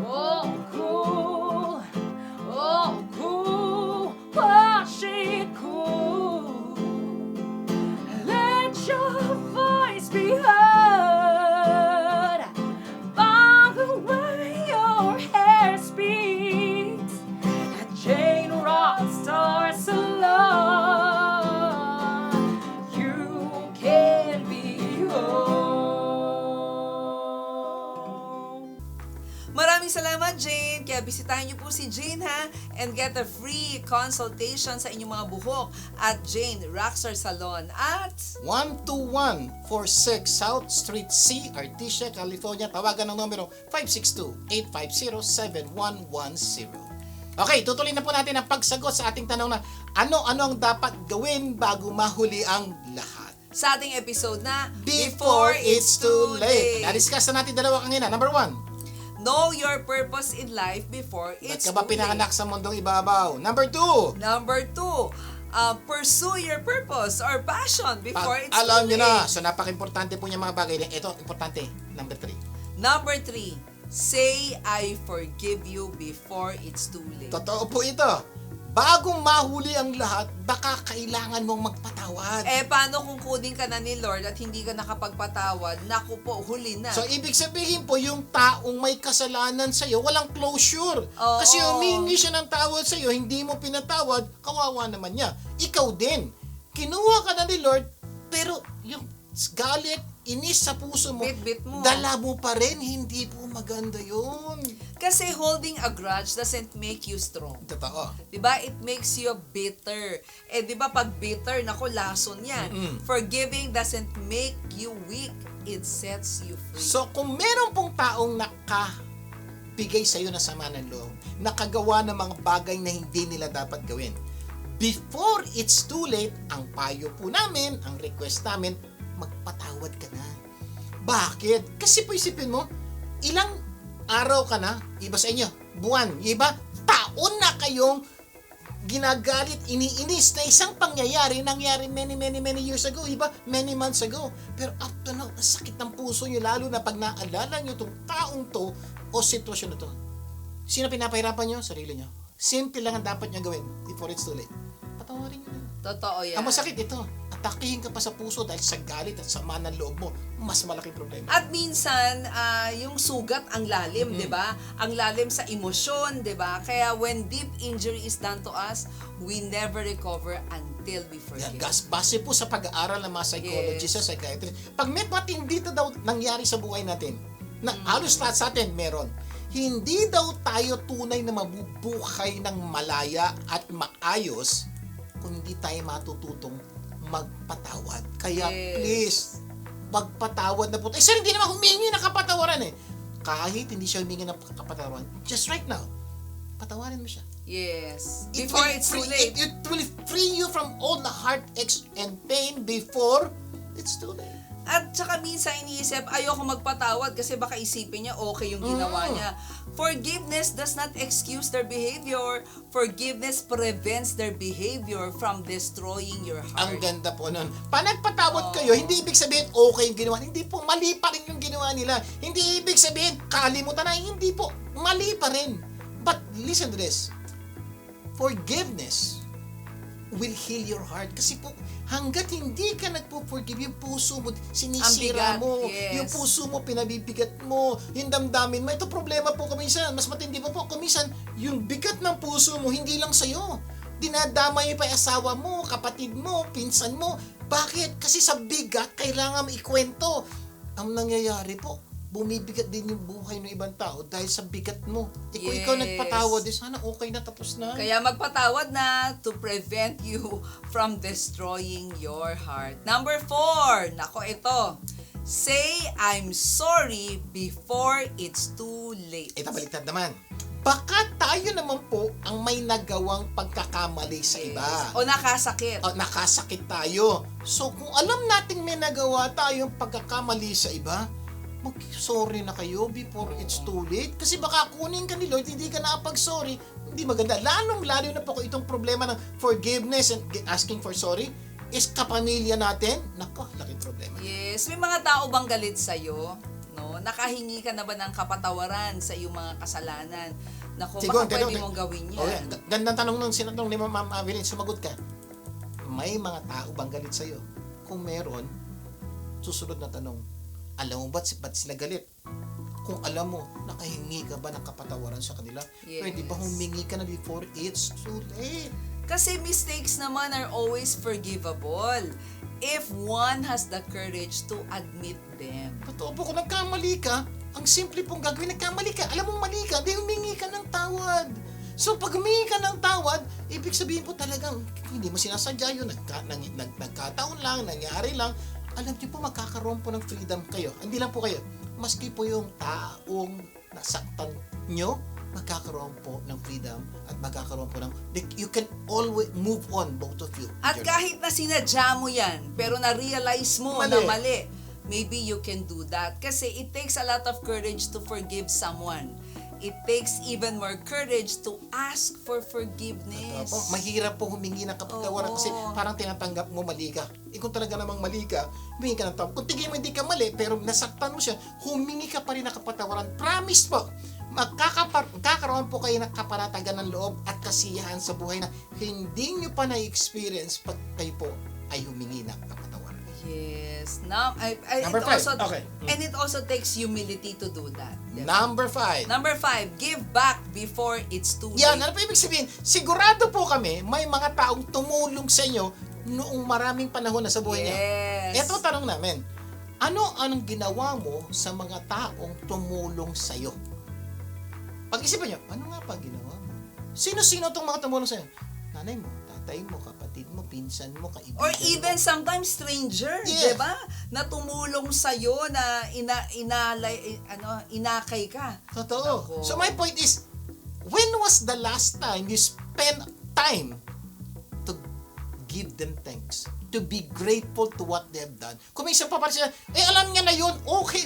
Oh, cool. Oh, cool. Wash it cool. Let your voice be heard by the way your hair speaks. At Jane Rockstar Salon, you can be home. Maraming salamat, Jane! Kaya bisitahin niyo po si Jane, ha? And get a free consultation sa inyong mga buhok at Jane Rockstar Salon at 12146 South Street C, Artesia, California. Tawagan ng numero 562-850-7110. Okay, tutuloy na po natin ang pagsagot sa ating tanong na ano-ano ang dapat gawin bago mahuli ang lahat. sa ating episode na Before It's Too Late. Na-discuss na natin dalawa kanina. Number 1. Know your purpose in life before Ba't it's ka ba too late. pinanganak sa mundong ibabaw? Number 2. Number 2, pursue your purpose or passion before it's Alam too nyo late. na, so napaka-importante po niya mga bagay. Ito, importante. Number 3. Number 3, say I forgive you before it's too late. Totoo po ito. Bagong mahuli ang lahat, baka kailangan mong magpatawad. Paano kung kunin ka na ni Lord at hindi ka nakapagpatawad? Naku po, huli na. So, ibig sabihin po, yung taong may kasalanan sa'yo, walang closure. Oo. Kasi humingi siya ng tawad sa'yo, hindi mo pinatawad, kawawa naman niya. Ikaw din. Kinuha ka na ni Lord, pero yung galit, inis sa puso mo, Bit-bit mo. dala mo pa rin, hindi po maganda yun. Kasi holding a grudge doesn't make you strong. Totoo. 'Di ba? It makes you bitter. 'Di ba pag bitter, nako lason 'yan. Forgiving doesn't make you weak. It sets you free. So, kung meron pong taong nakabigay sa'yo na sama ng loob, nakagawa ng mga bagay na hindi nila dapat gawin, before it's too late, ang payo po namin, ang request namin, magpatawad ka na. Bakit? Kasi po isipin mo, ilang araw ka na, iba sa inyo, buwan, iba, taon na kayong ginagalit, iniinis na isang pangyayari nangyari many years ago, iba many months ago. Pero up to now, ang sakit ng puso nyo, lalo na pag naalala nyo itong taong to o sitwasyon na to. Sino pinapahirapan nyo? Sarili nyo. Simple lang ang dapat nyo gawin before it's too late. Patawarin nyo na. Totoo yan. Ang masakit ito, atakihin ka pa sa puso dahil sa galit at sama ng loob mo, mas malaking problema. At minsan, yung sugat ang lalim, di ba? Ang lalim sa emosyon, di ba? Kaya when deep injury is done to us, we never recover until we forgive. Yan, base po sa pag-aaral ng mga psychologists at psychiatrists, pag may matindi na daw nangyari sa buhay natin, na halos lahat sa atin meron, hindi daw tayo tunay na mabubuhay ng malaya at maayos kung hindi tayo matututong magpatawad. Kaya Yes. please, magpatawad na po. Sir, hindi naman humingi ng kapatawaran eh. Kahit hindi siya humingi ng kapatawaran, just right now, patawarin mo siya. Yes. It Before will it's too free- late. It will free you from all the heartaches and pain before it's too late. At saka minsan iniisip, ayoko magpatawad kasi baka isipin niya okay yung ginawa niya. Forgiveness does not excuse their behavior. Forgiveness prevents their behavior from destroying your Ang heart. ganda po nun. Panagpatawad kayo, hindi ibig sabihin okay yung ginawa. Hindi po, mali pa rin yung ginawa nila. Hindi ibig sabihin, kalimutan na. Hindi po, mali pa rin. But listen to this. Forgiveness will heal your heart. Kasi po, hanggat hindi ka nagpo-forgive, yung puso mo, sinisira Ang bigat, mo. yes. Yung puso mo, pinabibigat mo. Yung damdamin mo. Ito problema po kuminsan. Mas matindi po kuminsan, yung bigat ng puso mo, hindi lang sa'yo. Dinadama yung pa yung asawa mo, kapatid mo, pinsan mo. Bakit? Kasi sa bigat, kailangan ikwento. Ang nangyayari po, bumibigat din yung buhay ng ibang tao dahil sa bigat mo. Kung ikaw Yes. nagpatawad, sana okay na, tapos na. Kaya magpatawad na to prevent you from destroying your heart. Number 4. Nako, ito. Say, I'm sorry before it's too late. Ito, baliktad naman. Baka tayo naman po ang may nagawang pagkakamali sa iba. O nakasakit. Nakasakit tayo. So, kung alam nating may nagawa tayong pagkakamali sa iba, mag-sorry na kayo before it's too late. Kasi baka kunin ka ni Lord, hindi ka nakapag-sorry, hindi maganda. Lalo na po kung itong problema ng forgiveness and asking for sorry is kapamilya natin. Nako, laking problema. Yes, may mga tao bang galit sa'yo? No? Nakahingi ka na ba ng kapatawaran sa iyong mga kasalanan? Nako, baka pwede mong gawin yan. Okay. Gandang tanong nung sinatong ni Ma'am Avelin, sumagot ka. May mga tao bang galit sa'yo? Kung meron, susunod na tanong, alam mo ba't sila galit? Kung alam mo, nakahingi ka ba ng kapatawaran sa kanila? Yes. Pwede ba humingi ka na before it's too late? Kasi mistakes naman are always forgivable if one has the courage to admit them. Totoo po, kung nagkamali ka, ang simple pong gagawin, nagkamali ka, alam mong mali ka, di humingi ka ng tawad. So pag humingi ka ng tawad, ibig sabihin po talagang hindi mo sinasadya yun, nagkataon lang, nangyari lang. Alam niyo po, magkakaroon po ng freedom kayo. Hindi lang po kayo, maski po yung taong nasaktan nyo, magkakaroon po ng freedom at magkakaroon po ng, you can always move on, both of you. At kahit na sinadya mo yan, pero na-realize mo Mali. na mali, maybe you can do that. Kasi it takes a lot of courage to forgive someone. It takes even more courage to ask for forgiveness. Opo, mahirap po humingi ng kapatawaran Oo. kasi parang tinatanggap mo mali ka. Kung talaga namang mali ka, humingi ka ng tawad. Kung tingin mo hindi ka mali, pero nasaktan mo siya, humingi ka pa rin ng kapatawaran. Promise po, magkakaroon po kayo ng kaparatagan ng loob at kasiyahan sa buhay na hindi nyo pa na-experience pag kayo po ay humingi ng kapatawaran. Yes. Number it 5. also, Okay. And it also takes humility to do that. Number 5. Number 5, give back before it's too Yan, late. ano po ibig sabihin? Sigurado po kami, may mga taong tumulong sa inyo noong maraming panahon na sa buhay niya. Yes. Ito tanong namin, ano ang ginawa mo sa mga taong tumulong sa iyo? Pag-isipan nyo, ano nga pa ginawa mo? Sino-sino itong mga tumulong sa iyo? Nanay mo, tatay mo, kapatid mo, pinsan mo, kaibigan Or mo. even sometimes stranger, Yeah. 'di ba? Na tumulong sa na inakay ka. Totoo. Ako. So my point is, when was the last time you spent time to give them thanks? To be grateful to what they have done? Kung may isang papalit sila, alam niya na yun, okay,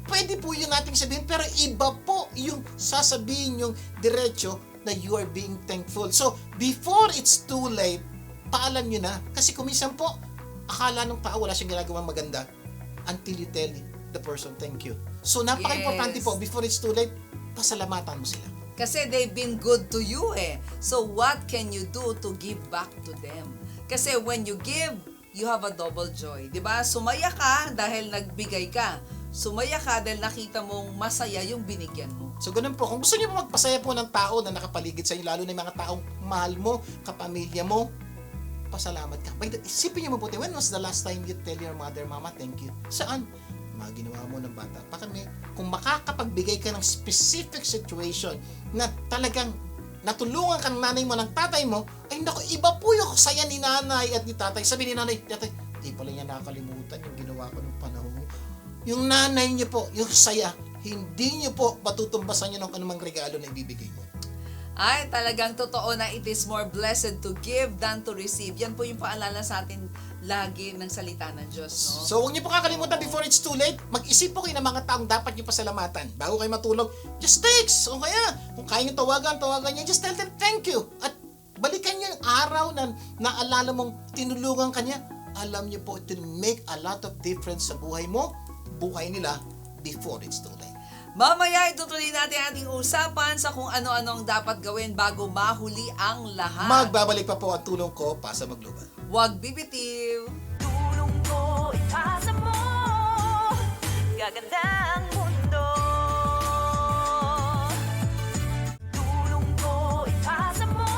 pwede po yun nating sabihin, pero iba po yung sasabihin yung diretso na you are being thankful. So, before it's too late, paalam nyo na. Kasi kung minsan po, akala nung tao wala siyang ginagawang maganda until you tell the person, thank you. So, napaka-importante Yes. po, before it's too late, pasalamatan mo sila. Kasi they've been good to you eh. So what can you do to give back to them? Kasi when you give, you have a double joy. 'Di ba? Sumaya ka dahil nagbigay ka. Sumaya ka dahil nakita mong masaya yung binigyan mo. So ganun po, kung gusto niyo po magpasaya po ng tao na nakapaligid sa inyo, lalo na yung mga taong mahal mo, kapamilya mo, pasalamat ka. But isipin niyo mabuti, when was the last time you tell your mother, Mama, thank you? Saan? Mga ginawa mo ng bata pa kami. Kung makakapagbigay ka ng specific situation na talagang natulungan ka ng nanay mo, ng tatay mo, ay naku, iba po yung saya ni nanay at ni tatay. Sabi ni nanay, tatay, di pala niya nakakalimutan yung ginawa ko ng panahon. Yung nanay niyo po, yung saya, hindi niyo po matutumbasan niyo ng anumang regalo na ibibigay niyo. Ay, talagang totoo na it is more blessed to give than to receive. Yan po yung paalala sa atin lagi ng salita ng Diyos, no? So, huwag niyo po kakalimutan before it's too late, mag-isip po kayo ng mga taong dapat niyo pasalamatan. Bago kayo matulog, just text. O kaya, kung kaya niyo tawagan niyo, just tell them thank you. At balikan niyo yung araw na naalala mong tinulungan ka niya. Alam niyo po, it will make a lot of difference sa buhay mo, buhay nila, before it's too late. Mamaya itutuloy natin ating usapan sa kung ano-ano ang dapat gawin bago mahuli ang lahat. Magbabalik pa po ang tulong ko para sa maglubad. Huwag bibitiw. Tulong ko ipasa mo, gaganda ang mundo. Tulong ko ipasa mo,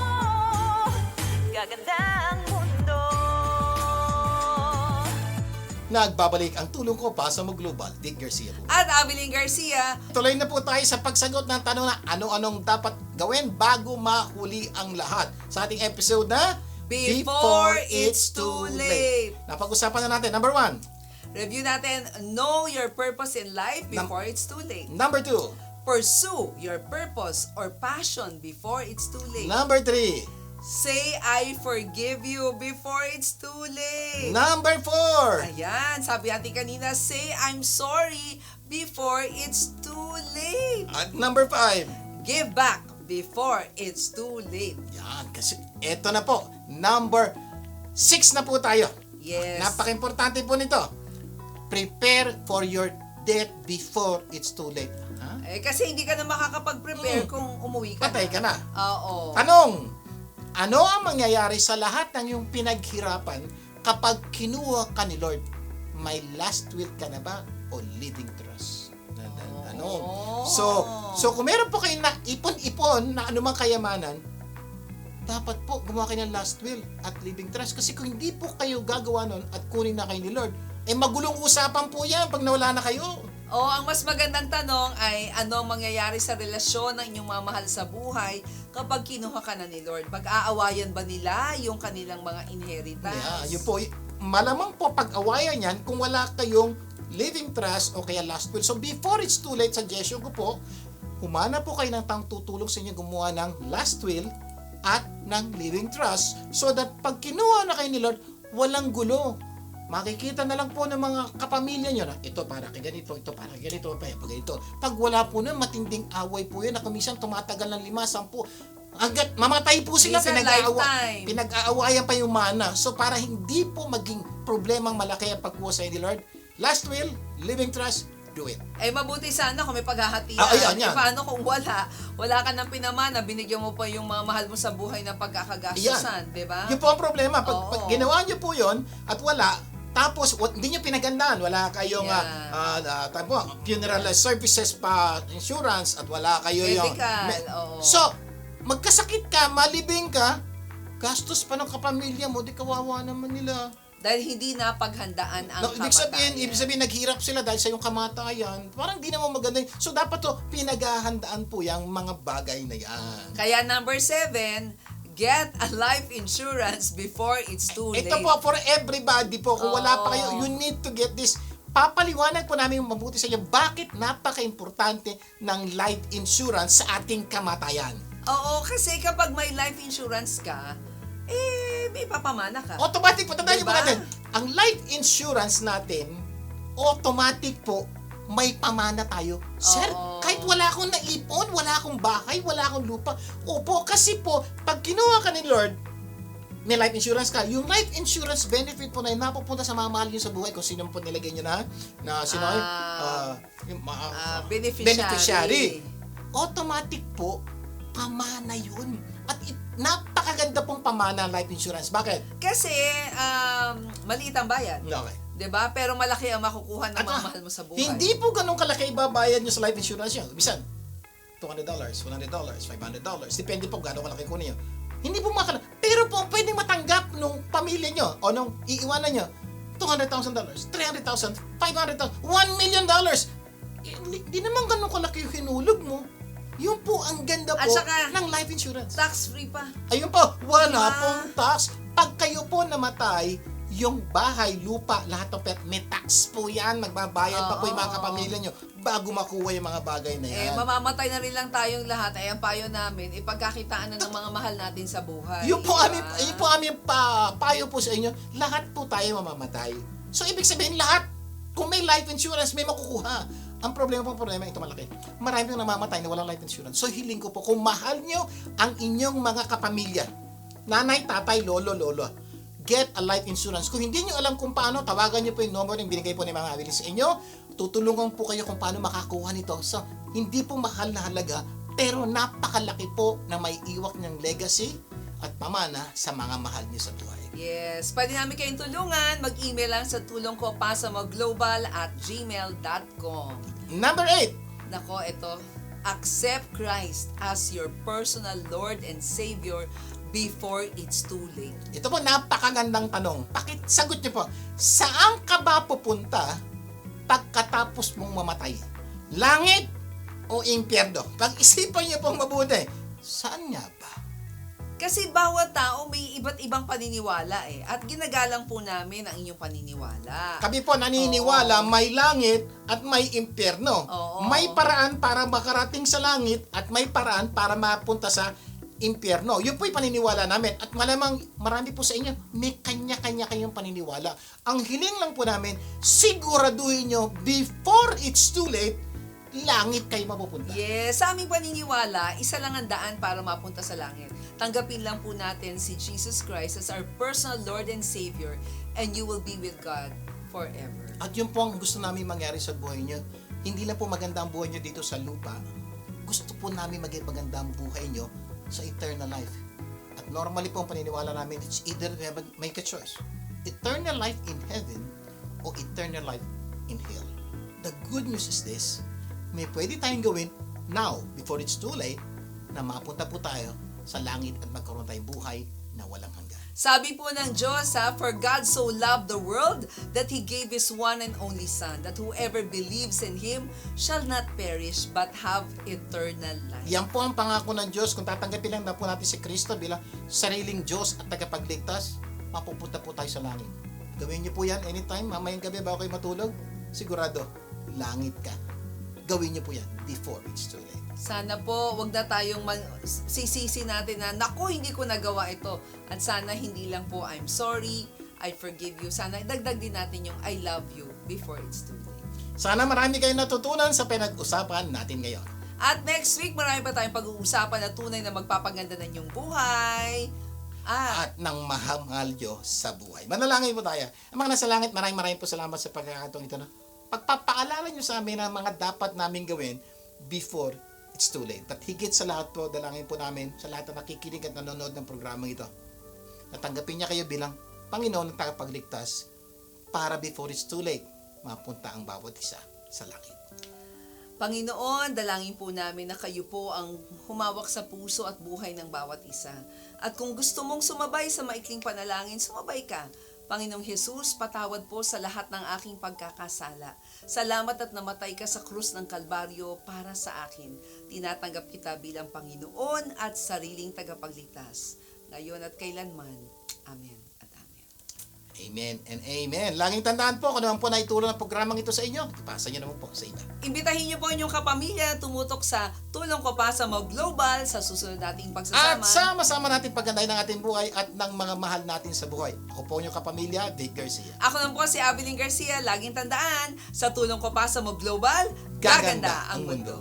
gaganda ang mundo. Nagbabalik ang tulong ko para sa maglubad. Dick Garcia po. At Abiling Garcia, Tuloy na po tayo sa pagsagot ng tanong na ano-anong dapat gawin bago mahuli ang lahat. Sa ating episode na Before It's Too Late. Napag-usapan na natin. Number 1. review natin, know your purpose in life before it's too late. Number 2. Pursue your purpose or passion before it's too late. Number 3. Say, I forgive you before it's too late. Number 4. Ayan, sabi natin kanina, say, I'm sorry before it's too late. At number 5. Give back before it's too late. Yan, kasi eto na po. Number 6 na po tayo. Yes. Napaka-importante po nito. Prepare for your death before it's too late. Ha? Kasi hindi ka na makakapag-prepare kung umuwi ka Patay ka na. Oo. Tanong, ano ang mangyayari sa lahat ng iyong pinaghirapan kapag kinuha ka ni Lord? May last will ka na ba o living trust? Tanong. So kung meron po kayong ipon-ipon na anumang kayamanan, dapat po gumawa kayo ng last will at living trust. Kasi kung hindi po kayo gagawa nun at kunin na kayo ni Lord, magulong usapan po yan pag nawala na kayo. Ang mas magandang tanong ay ano ang mangyayari sa relasyon ng inyong mamahal sa buhay kapag kinuha ka na ni Lord? Pag-aawayan ba nila yung kanilang mga inheritance? Yeah, yun po. Malamang po pag-awayan yan kung wala kayong living trust o kaya last will. So before it's too late, suggestion ko po, humana po kayo ng taong tutulong sa inyo gumawa ng last will at ng living trust so that pag kinuha na kayo ni Lord, walang gulo. Makikita na lang po ng mga kapamilya nyo na ito para kay ganito, ito para kay ganito, para ganito. Pag wala po na, matinding away po yun na kumisan tumatagal ng 5-10. Agad, mamatay po sila, Minsan lifetime. pinag-aawayan pa yung mana. So para hindi po maging problemang malaki ang pagkuha sa ni Lord, last will, living trust, do it. Mabuti sana kung may paghahatian. Ayan, yan. Paano kung wala ka ng pinamana, binigyan mo pa yung mga mahal mo sa buhay ng pagkakagastusan, di ba? Yun po ang problema. Pag, Oo. pag ginawa nyo po yun at wala, tapos hindi nyo pinagandaan, wala kayong funeral services pa, insurance, at wala kayo yung Medical, oo. So, magkasakit ka, malibing ka, gastos pa ng kapamilya mo, di kawawa naman nila. Dahil hindi na paghandaan ang Ibig sabihin, naghirap sila dahil sa yung kamatayan. Parang di naman maganda yun. So, dapat to, pinaghahandaan po yung mga bagay na yan. Kaya number 7, get a life insurance before it's too late. Ito po, for everybody po, kung wala pa kayo, Oo. you need to get this. Papaliwanag po namin mabuti sa inyo bakit napaka-importante ng life insurance sa ating kamatayan. Oo, kasi kapag may life insurance ka, may papamana ka. Automatic po, tandaan niyo po Diba? natin, ang life insurance natin, automatic po, may pamana tayo. Sir, Oo. kahit wala akong naipon, wala akong bahay, wala akong lupa. Opo, kasi po, pag kinuha ka ni Lord, may life insurance ka. Yung life insurance benefit po na yun, napupunta sa mga mahal nyo sa buhay. Kung sino po nilagay nyo na sino yung Beneficiary. Automatic po, pamana yun. At napakaganda pong pamana ng life insurance. Bakit? Kasi, maliit ang bayad. Okay. 'Di ba? Pero malaki ang makukuha ng At mga mahal mo sa buhay. hindi po ganun kalaki ibabayad nyo sa life insurance nyo. Bisan, $200, $100, $500. Depende po gano'ng kalaki kunin nyo. Hindi po makala. Pero po, pwedeng matanggap nung pamilya nyo o nung iiwanan nyo $200,000, $300,000, $500,000, $1 million. Di naman ganun kalaki yung hinulog mo. Yun po ang ganda po At saka, ng life insurance. Tax-free pa. Ayun po, wala Diba? pong tax. Pag kayo po namatay, yung bahay, lupa, lahat ng pet, may tax po yan. Magbabayad pa po yung mga Oo. kapamilya nyo bago makuha yung mga bagay na yan. Mamamatay na rin lang tayong lahat. Ay, ang payo namin, ipagkakitaan na ng mga mahal natin sa buhay. Yun po Diba? aming payo po sa inyo, lahat po tayo mamamatay. So, ibig sabihin, lahat, kung may life insurance, may makukuha. Ang problema, ito malaki. Marami pong namamatay na walang life insurance. So, hiling ko po, kung mahal nyo ang inyong mga kapamilya, nanay, tatay, lolo, get a life insurance. Kung hindi nyo alam kung paano, tawagan nyo po yung number yung binigay po ni Mga Abilis sa inyo. Tutulungan po kayo kung paano makakuha nito. So, hindi po mahal na halaga, pero napakalaki po na may iwak niyang legacy at pamana sa mga mahal niyo sa buhay. Yes. Pwede namin kayong tulungan. Mag-email lang sa tulongkopasamoglobal@gmail.com. Number 8. Nako, ito. Accept Christ as your personal Lord and Savior before it's too late. Ito po, napakagandang tanong. Sagot niyo po, saan ka ba pupunta pagkatapos mong mamatay? Langit o impyerno? Pag-isipan niyo pong mabuti. Saan nga ba? Kasi bawat tao may iba't ibang paniniwala eh. At ginagalang po namin ang inyong paniniwala. Kami po naniniwala may langit at may impyerno. Oo. May paraan para makarating sa langit at may paraan para mapunta sa impyerno. Yun po yung paniniwala namin. At malamang marami po sa inyo, may kanya-kanya kayong paniniwala. Ang hiling lang po namin, siguraduhin nyo before it's too late, langit kayo mapupunta. Yes, sa aming paniniwala, isa lang ang daan para mapunta sa langit. Tanggapin lang po natin si Jesus Christ as our personal Lord and Savior, and you will be with God forever. At yun po ang gusto namin mangyari sa buhay nyo. Hindi lang po maganda ang buhay nyo dito sa lupa. Gusto po namin maging maganda ang buhay nyo sa eternal life. At normally po ang paniniwala namin, it's either we have to make a choice. Eternal life in heaven o eternal life in hell. The good news is this, may pwede tayong gawin now, before it's too late, na mapunta po tayo sa langit at magkaroon tayong buhay na walang hanggan. Sabi po ng Diyos, for God so loved the world that He gave His one and only Son, that whoever believes in Him shall not perish but have eternal life. Yan po ang pangako ng Diyos. Kung tatanggapin lang na po natin si Kristo bilang sariling Diyos at tagapagligtas, mapupunta po tayo sa langit. Gawin niyo po yan anytime, mamayang gabi bago kayo matulog, sigurado, langit ka. Gawin niyo po yan before it's too late. Sana po, wag na tayong sisisi natin na, naku, hindi ko nagawa ito. At sana hindi lang po, I'm sorry, I forgive you. Sana dagdag din natin yung I love you before it's too late. Sana marami kayong natutunan sa pinag-usapan natin ngayon. At next week, marami pa tayong pag-uusapan na tunay na magpapaganda ng inyong buhay. At ng mahamahal Diyos sa buhay. Manalangin po tayo. Ang mga nasa langit, maraming po salamat sa pagkakataong ito. Pagpapaalala niyo sa amin ang mga dapat namin gawin before it's too late. At higit sa lahat po, dalangin po namin sa lahat na nakikinig at nanonood ng programang ito. Natanggapin niya kayo bilang Panginoon ng tagapagligtas para before it's too late, mapunta ang bawat isa sa langit. Panginoon, dalangin po namin na kayo po ang humawak sa puso at buhay ng bawat isa. At kung gusto mong sumabay sa maikling panalangin, sumabay ka. Panginoong Jesus, patawad po sa lahat ng aking pagkakasala. Salamat at namatay ka sa krus ng Kalbaryo para sa akin. Tinatanggap kita bilang Panginoon at sariling tagapagligtas. Ngayon at kailanman. Amen at amen. Amen and amen. Laging tandaan po, kung naman po naitulong ang programang ito sa inyo, ipasa niyo naman po sa iba. Imbitahin niyo po inyong kapamilya tumutok sa Tulong Ko Pa sa Mo Global sa susunod nating pagsasama. At sama-sama natin paggandahin ng ating buhay at ng mga mahal natin sa buhay. Ako po inyong kapamilya, Vic Garcia. Ako lang po si Abilene Garcia. Laging tandaan, sa Tulong Ko Pa sa Mo Global, Gaganda gaganda ang mundo.